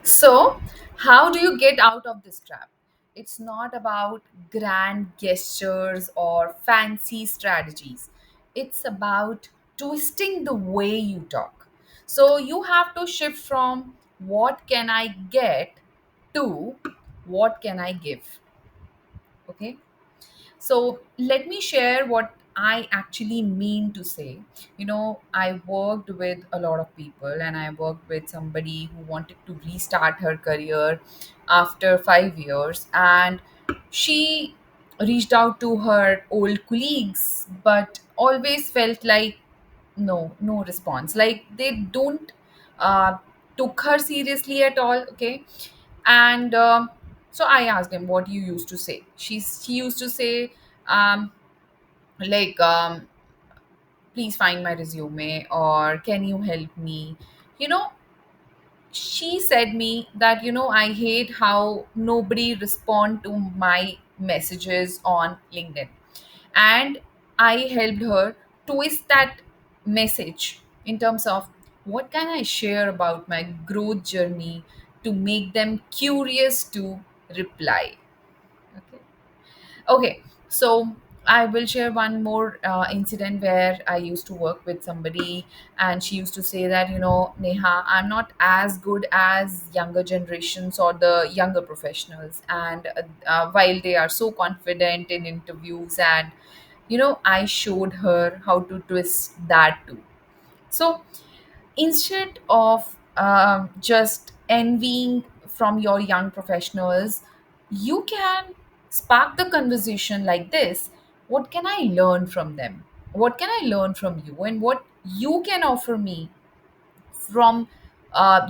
So, how do you get out of this trap? It's not about grand gestures or fancy strategies. It's about twisting the way you talk. So, you have to shift from what can I get to what can I give. Okay? So let me share what I actually mean to say. I worked with a lot of people, and I worked with somebody who wanted to restart her career after 5 years. And she reached out to her old colleagues, but always felt like no response. Like they don't uh, took her seriously at all. Okay. And so I asked him, what you used to say. She used to say, um, like, please find my resume, or can you help me. you know she said me that, I hate how nobody respond to my messages on LinkedIn. And I helped her twist that message in terms of what can I share about my growth journey to make them curious to reply. Okay. Okay, so I will share one more incident where I used to work with somebody, and she used to say that, Neha, I'm not as good as younger generations or the younger professionals. And while they are so confident in interviews, and, I showed her how to twist that too. So instead of just envying from your young professionals, you can spark the conversation like this: what can I learn from them, what can I learn from you, and what you can offer me from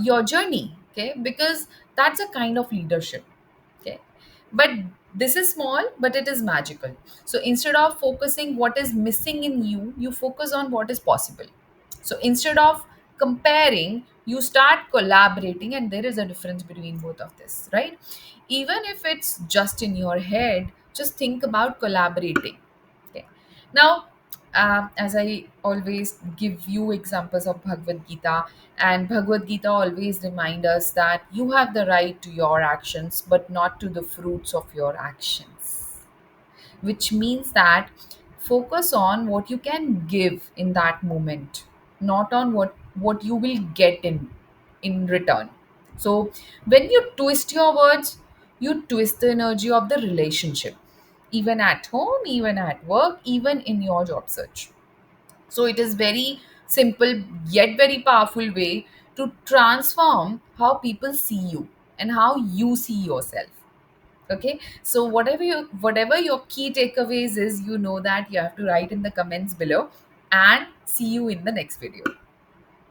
your journey. Okay, because that's a kind of leadership. Okay, but this is small, but it is magical. So instead of focusing what is missing in you, you focus on what is possible. So instead of comparing, you start collaborating, and there is a difference between both of this, right? Even if it's just in your head, just think about collaborating. Okay. Now, as I always give you examples of Bhagavad Gita, and Bhagavad Gita always remind us that you have the right to your actions, but not to the fruits of your actions. Which means that focus on what you can give in that moment, not on what you will get in return. So when you twist your words, you twist the energy of the relationship, even at home, even at work, even in your job search. So it is very simple yet very powerful way to transform how people see you and how you see yourself. Okay, so whatever your key takeaways is, that you have to write in the comments below, and see you in the next video.